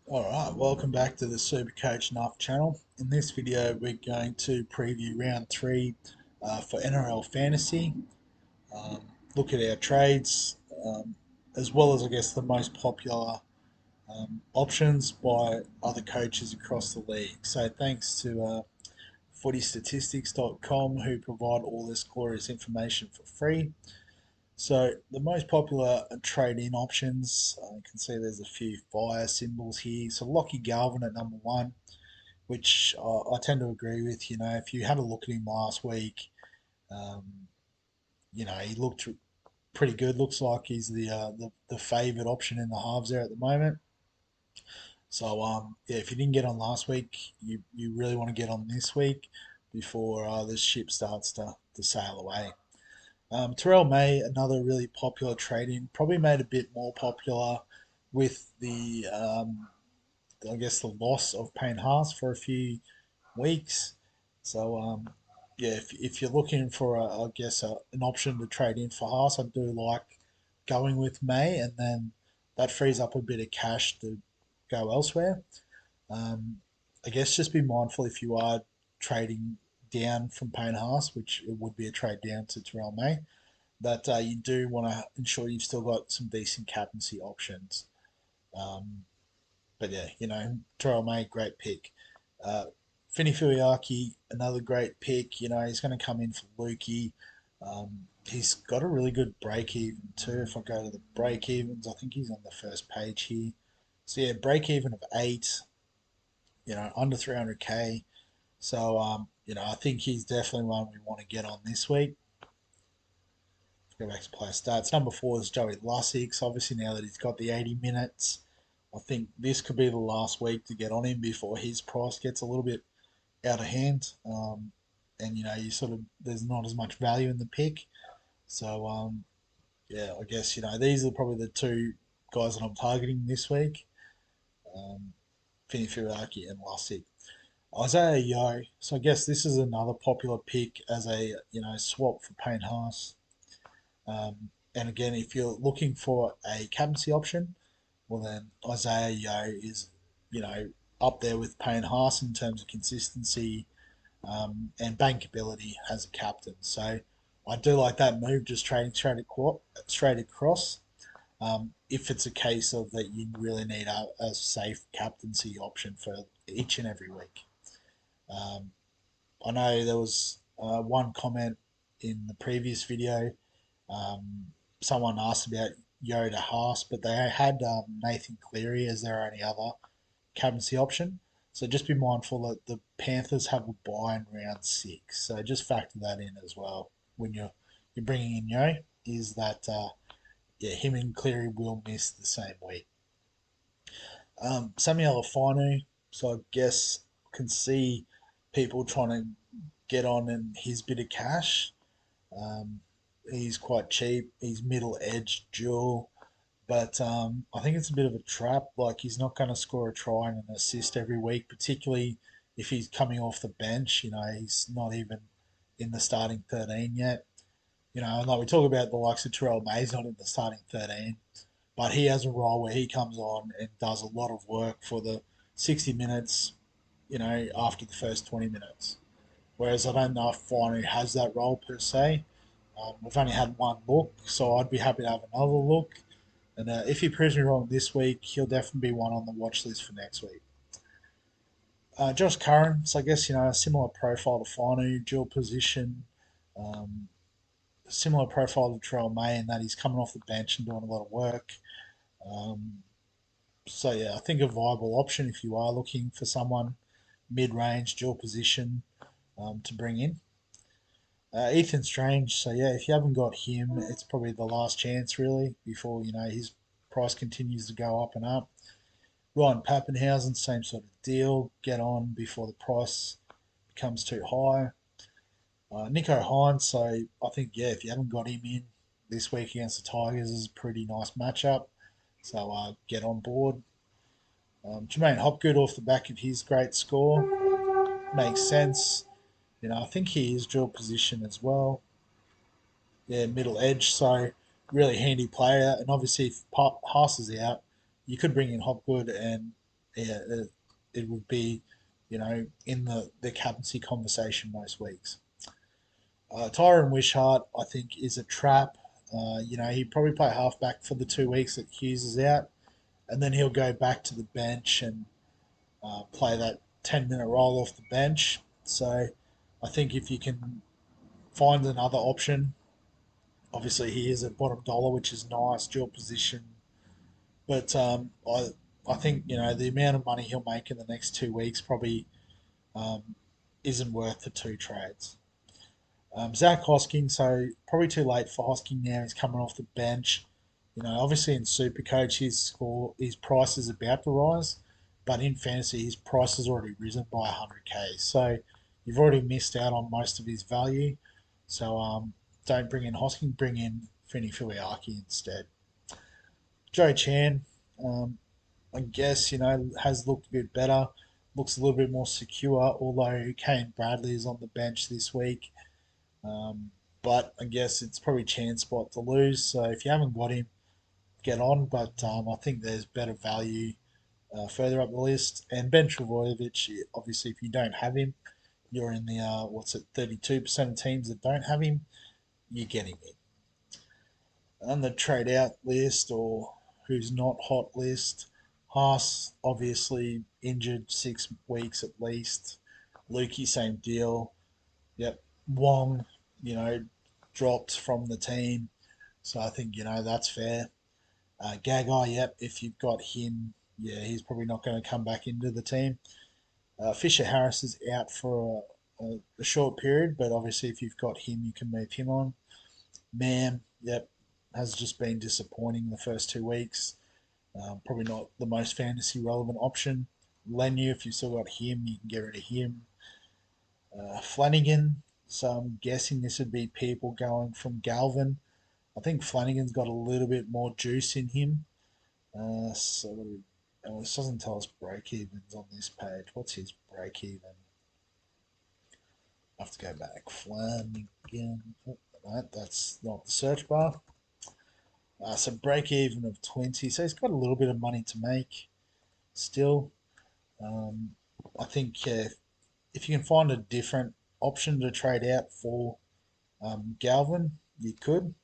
Alright, welcome back to the Supercoach Nuff channel. In this video we're going to preview round 3 for NRL Fantasy, look at our trades, as well as I guess the most popular options by other coaches across the league. So thanks to footystatistics.com who provide all this glorious information for free. So the most popular trade-in options, you can see there's a few fire symbols here. So Lockie Galvin at number 1, which I tend to agree with. You know, if you had a look at him last week, um, you know, he looked pretty good. Looks like he's the favoured option in the halves there at the moment. So yeah, if you didn't get on last week, you really want to get on this week before this ship starts to sail away. Terrell May, another really popular trade-in, probably made a bit more popular with the I guess the loss of Payne Haas for a few weeks. So yeah, if you're looking for I guess an option to trade in for Haas, I do like going with May, and then that frees up a bit of cash to go elsewhere. Um, I guess just be mindful if you are trading down from Payne Haas, which it would be a trade down to Terrell May, that you do want to ensure you've still got some decent captaincy options. Um, but yeah, you know, Terrell May, great pick. Finny Fuyaki, another great pick. You know, he's going to come in for Lukey. He's got a really good break even too. If I go to the break evens, I think he's on the first page here. So yeah, break even of 8. You know, under 300k. So you know, I think he's definitely one we want to get on this week. Go back to player stats. Number 4 is Joey Lussick. Obviously, now that he's got the 80 minutes, I think this could be the last week to get on him before his price gets a little bit out of hand. And you know, you sort of there's not as much value in the pick. So yeah, I guess you know these are probably the two guys that I'm targeting this week. Finny Firaki and Lussick. Isaiah Yo. So I guess this is another popular pick as a swap for Payne Haas. And again, if you're looking for a captaincy option, well then Isaiah Yo is, you know, up there with Payne Haas in terms of consistency and bankability as a captain. So I do like that move, just trading straight across. If it's a case of that you really need a safe captaincy option for each and every week. I know there was one comment in the previous video. Someone asked about Yoda Haas, but they had Nathan Cleary as their only other captaincy option. So just be mindful that the Panthers have a bye in round 6. So just factor that in as well when you're bringing in Yo. Is that yeah, him and Cleary will miss the same week. Samuel Afinu. So I guess can see people trying to get on in his bit of cash. Um, he's quite cheap. He's middle edge dual, but I think it's a bit of a trap. Like he's not going to score a try and an assist every week, particularly if he's coming off the bench. You know, he's not even in the starting 13 yet. You know, and like we talk about the likes of Terrell May's not in the starting 13, but he has a role where he comes on and does a lot of work for the 60 minutes. You know, after the first 20 minutes. Whereas I don't know if Finu has that role per se. We've only had one look, so I'd be happy to have another look. And if he proves me wrong this week, he'll definitely be one on the watch list for next week. Josh Curran, so I guess, you know, a similar profile to Finu, dual position, um, similar profile to Terrell May in that he's coming off the bench and doing a lot of work. So yeah, I think a viable option if you are looking for someone mid-range, dual position to bring in. Ethan Strange, so yeah, if you haven't got him, it's probably the last chance really before you know his price continues to go up and up. Ryan Pappenhausen, same sort of deal. Get on before the price becomes too high. Nico Hines, so I think yeah, if you haven't got him in this week against the Tigers, is a pretty nice matchup. So get on board. Jermaine Hopgood off the back of his great score makes sense. You know, I think he is dual position as well. yeah, middle edge. So really handy player. And obviously, if Haas is out, you could bring in Hopgood, and yeah, it would be, in the captaincy conversation most weeks. Tyron Wishart, I think, is a trap. He'd probably play halfback for the 2 weeks that Hughes is out, and then he'll go back to the bench and play that 10-minute role off the bench. So I think if you can find another option, obviously he is at bottom dollar, which is nice, dual position. But I think the amount of money he'll make in the next 2 weeks probably um, isn't worth the two trades. Zach Hosking, so probably too late for Hosking now. He's coming off the bench. Obviously in Supercoach his price is about to rise, but in fantasy his price has already risen by 100k. So you've already missed out on most of his value. So don't bring in Hosking, bring in Fini Fuiaki instead. Joe Chan, um, I guess has looked a bit better, looks a little bit more secure. Although Kane Bradley is on the bench this week. Um, but I guess it's probably chance spot to lose. So if you haven't got him, get on. But I think there's better value further up the list. And Ben Travojevic, obviously, if you don't have him, you're in the 32% of teams that don't have him, you're getting him. On the trade out list or who's not hot list, Haas obviously injured 6 weeks at least. Lukey same deal. Yep. Wong, you know, dropped from the team. So I think, that's fair. Gagai, yep, if you've got him, yeah, he's probably not going to come back into the team. Fisher Harris is out for a short period, but obviously if you've got him, you can move him on. Man, yep, has just been disappointing the first 2 weeks. Probably not the most fantasy relevant option. Lenu, if you've still got him, you can get rid of him. Flanagan, so I'm guessing this would be people going from Galvin. I think Flanagan's got a little bit more juice in him. This doesn't tell us break evens on this page. What's his break even? I have to go back. Flanagan. Oh, no, that's not the search bar. So break even of 20. So he's got a little bit of money to make still. Um, I think if you can find a different option to trade out for Galvin, you could.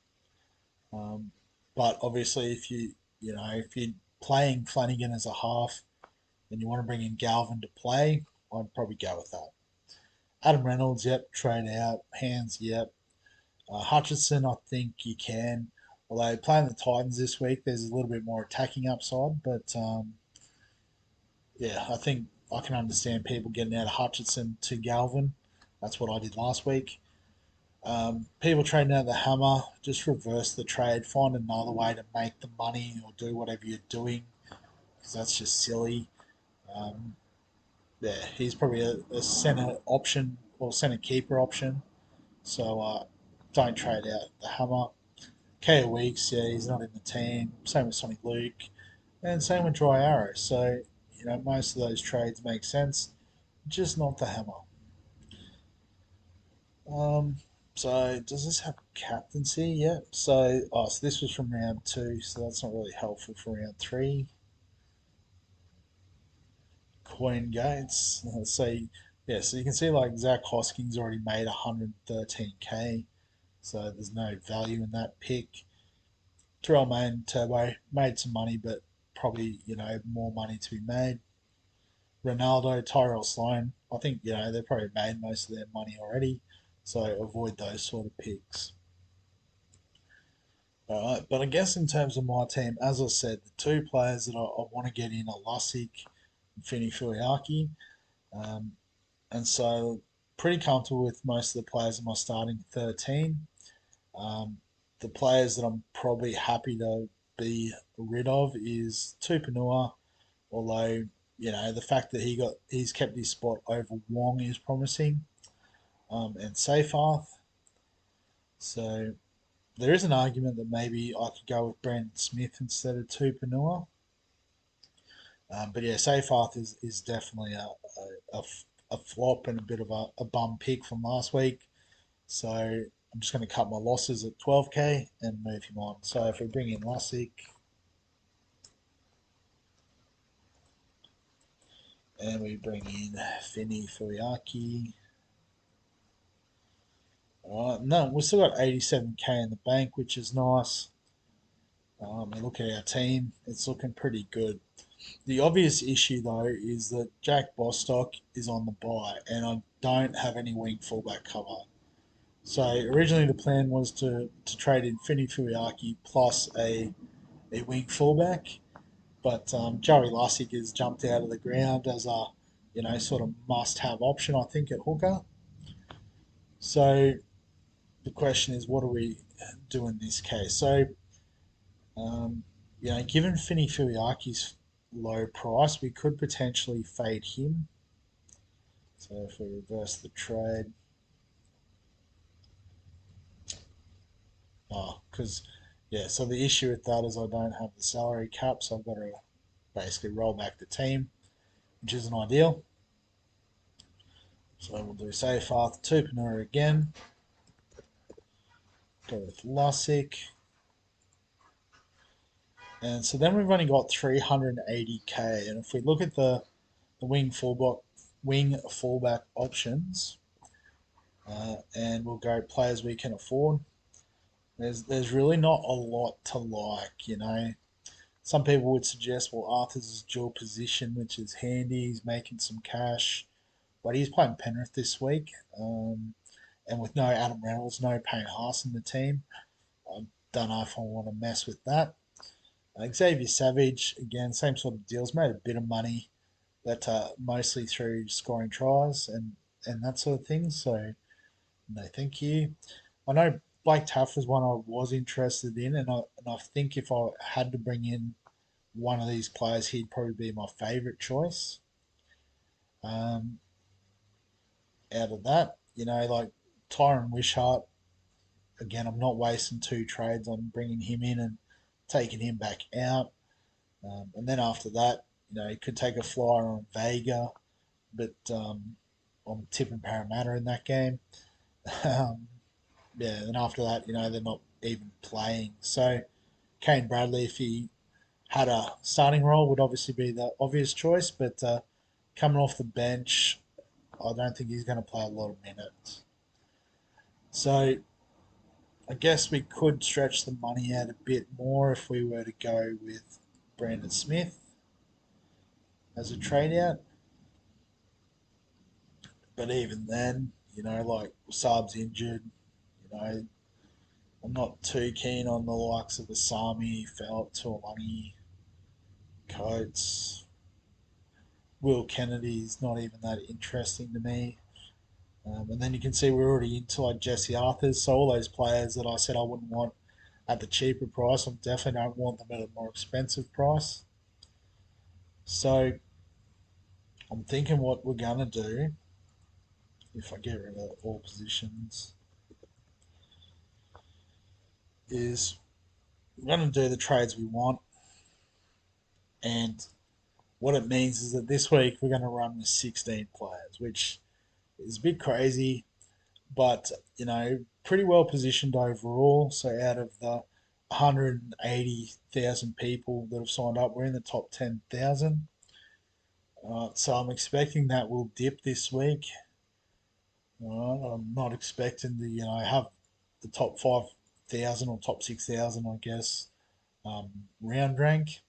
Um, but obviously, if you're playing Flanagan as a half and you want to bring in Galvin to play, I'd probably go with that. Adam Reynolds, yep, trade out. Hands, yep. Hutchinson, I think you can. Although playing the Titans this week, there's a little bit more attacking upside. But yeah, I think I can understand people getting out of Hutchinson to Galvin. That's what I did last week. People trading out the hammer, just reverse the trade, find another way to make the money or do whatever you're doing because that's just silly. Um, yeah, he's probably a centre option or centre keeper option. So don't trade out the hammer. Ko Weeks, yeah, he's not in the team. Same with Sonny Luke, and same with Dry Arrow. So most of those trades make sense, just not the hammer. Um, so does this have captaincy? Yeah. So this was from round two, so that's not really helpful for round three. Coin Gates. So yeah, so you can see like Zach Hoskins already made 113k, so there's no value in that pick. Terrell May Turbo made some money, but probably more money to be made. Ronaldo, Tyrell Sloan, I think they've probably made most of their money already, so avoid those sort of picks. All right, but I guess in terms of my team, as I said, the two players that I want to get in are Lussick and Fini Fuiaki. Um, and so pretty comfortable with most of the players in my starting 13. Um, the players that I'm probably happy to be rid of is Tupanua, although the fact that he's kept his spot over Wong is promising, and Seyfarth. So there is an argument that maybe I could go with Brandon Smith instead of Tupanua. But yeah, Seyfarth is definitely a flop and a bit of a bum pick from last week. So I'm just going to cut my losses at 12k and move him on. So if we bring in Lussick and we bring in Fini Fuyaki. All right, no, we've still got 87k in the bank, which is nice. And look at our team; it's looking pretty good. The obvious issue though is that Jack Bostock is on the bye, and I don't have any wing fullback cover. So originally the plan was to trade in Fini Fuyaki plus a wing fullback, but Joey Lussick has jumped out of the ground as a sort of must-have option, I think, at hooker. So the question is, what do we do in this case? So um, given Fini Fuiaki's low price, we could potentially fade him. So if we reverse the trade, because yeah, so the issue with that is I don't have the salary cap, so I've got to basically roll back the team, which isn't ideal. So we'll do Seyfarth Tupanura again. Go with Lussick. And so then we've only got 380k. And if we look at the wing fullback options, and we'll go players we can afford. There's really not a lot to like. Some people would suggest, well, Arthur's dual position, which is handy. He's making some cash, but he's playing Penrith this week, and with no Adam Reynolds, no Payne Haas in the team, I don't know if I want to mess with that. Xavier Savage, again, same sort of deals. Made a bit of money, but mostly through scoring tries and that sort of thing. So no, thank you. I know Blake Taff was one I was interested in, and I think if I had to bring in one of these players, he'd probably be my favourite choice. Um, Out of that, like Tyron Wishart, again, I'm not wasting two trades. I'm bringing him in and taking him back out. And then after that, you could take a flyer on Vega, but I'm tipping Parramatta in that game. um, yeah, and after that, they're not even playing. So Kane Bradley, if he had a starting role, would obviously be the obvious choice, but coming off the bench, I don't think he's going to play a lot of minutes. So I guess we could stretch the money out a bit more if we were to go with Brandon Smith as a trade out. But even then, like Saab's injured, you know, I'm not too keen on the likes of Asami, Felt, Tuolangi, Coates. Will Kennedy's not even that interesting to me. And then you can see we're already into like Jesse Arthurs. So all those players that I said I wouldn't want at the cheaper price, I definitely don't want them at a more expensive price. So I'm thinking what we're gonna do if I get rid of all positions is we're gonna do the trades we want, and what it means is that this week we're gonna run with 16 players, which is a bit crazy, but pretty well positioned overall. So out of the 180,000 people that have signed up, we're in the top 10,000. So I'm expecting that will dip this week. I'm not expecting to have the top 5,000 or top 6,000, I guess, round rank.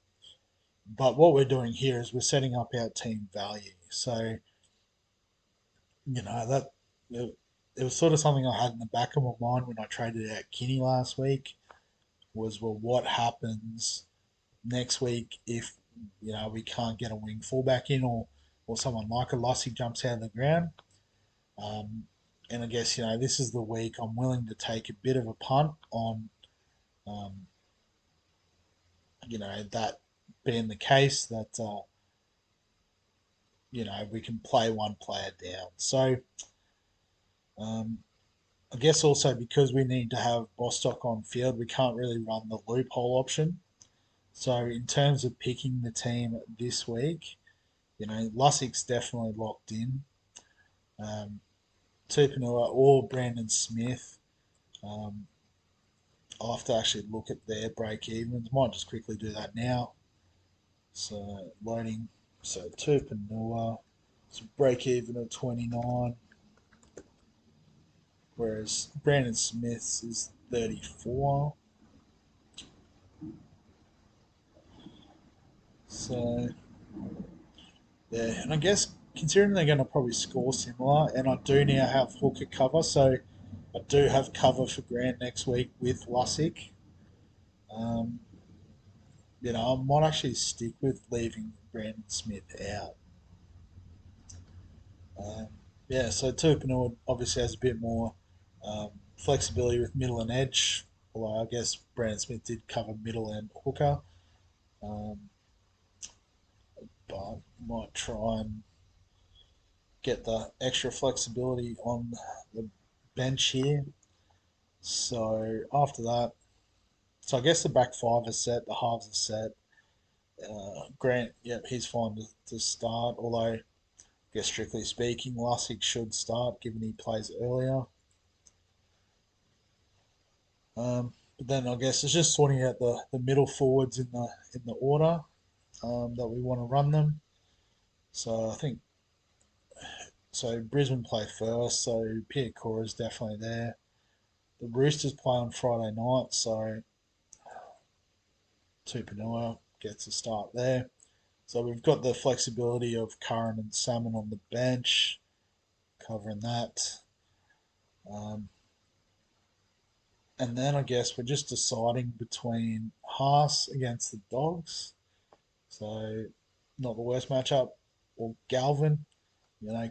But what we're doing here is we're setting up our team value. So that it was sort of something I had in the back of my mind when I traded out Kinney last week. Was, well, what happens next week if we can't get a wing fullback in, or someone like a Lussie jumps out of the ground. And I guess this is the week I'm willing to take a bit of a punt on um, that being the case, that we can play one player down. So um, I guess also because we need to have Bostock on field, we can't really run the loophole option. So in terms of picking the team this week, Lussick's definitely locked in. Um, Tupanua or Brandon Smith. Um, I'll have to actually look at their break evens. Might just quickly do that now. So loading. So Tupanua, so break even at 29, whereas Brandon Smith's is 34. So yeah, and I guess considering they're going to probably score similar, and I do now have hooker cover, so I do have cover for Grant next week with Lussick. Um, I might actually stick with leaving Brandon Smith out. Um, yeah, so Tupanua obviously has a bit more flexibility with middle and edge, although I guess Brandon Smith did cover middle and hooker. Um, but might try and get the extra flexibility on the bench here. So after that, so I guess the back five is set, the halves are set. Grant, yep, he's fine to start, although I guess strictly speaking, Lussick should start given he plays earlier. But then I guess it's just sorting out the middle forwards in the order that we want to run them. So I think so. Brisbane play first, so Pierre Cora is definitely there. The Roosters play on Friday night, so Tupanua gets a start there. So we've got the flexibility of Curran and Salmon on the bench, covering that. Um, and then I guess we're just deciding between Haas against the Dogs. So not the worst matchup, or Galvin.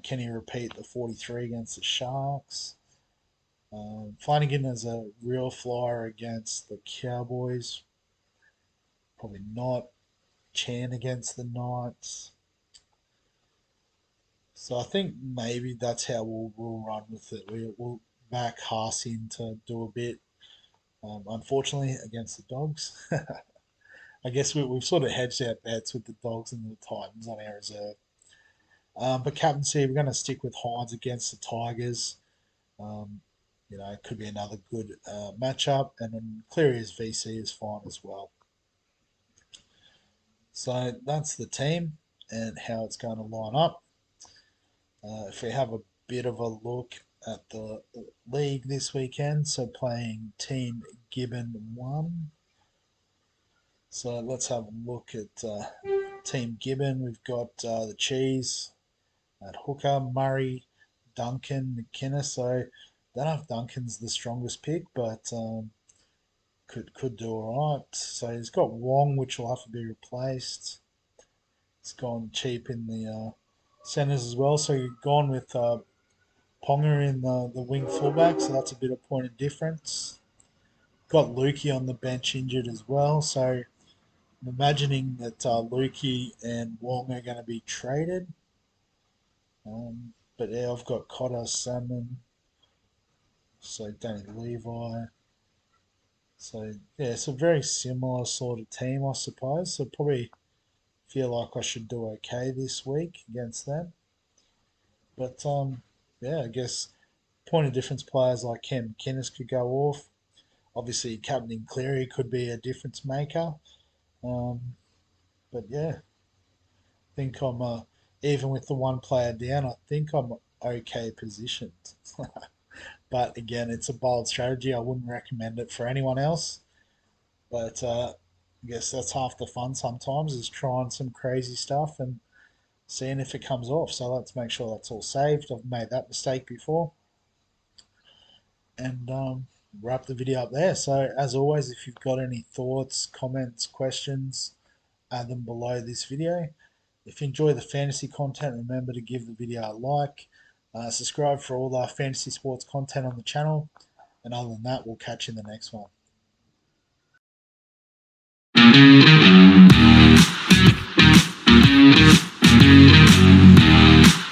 Can he repeat the 43 against the Sharks? Flanagan as a real flyer against the Cowboys. Probably not. Chan against the Knights. So I think maybe that's how we'll run with it. We'll back Haas in to do a bit. Unfortunately, against the Dogs. I guess we've sort of hedged our bets with the Dogs and the Titans on our reserve. But captaincy, we're going to stick with Hines against the Tigers. Um, it could be another good matchup, and then Cleary as VC is fine as well. So that's the team and how it's going to line up. If we have a bit of a look at the league this weekend, so playing Team Gibbon 1. So let's have a look at Team Gibbon. We've got the Cheese at hooker, Murray, Duncan, McKinnis. So I don't know if Duncan's the strongest pick, but could do all right. So he's got Wong, which will have to be replaced. It's gone cheap in the centres as well. So you've gone with Ponga in the wing fullback, so that's a bit of point of difference. Got Lukey on the bench injured as well, so I'm imagining that Lukey and Wong are going to be traded. But yeah, I've got Cotter, Salmon, so Danny Levi. So yeah, it's a very similar sort of team, I suppose. So probably feel like I should do okay this week against them. But yeah, I guess point of difference players like Cam McInnes could go off. Obviously, Captain Cleary could be a difference maker. Um, but yeah, I think I'm even with the one player down. I think I'm okay positioned. But again, it's a bold strategy. I wouldn't recommend it for anyone else. But I guess that's half the fun sometimes is trying some crazy stuff and seeing if it comes off. So let's make sure that's all saved. I've made that mistake before. And wrap the video up there. So as always, if you've got any thoughts, comments, questions, add them below this video. If you enjoy the fantasy content, remember to give the video a like. Subscribe for all our fantasy sports content on the channel. And other than that, we'll catch you in the next one.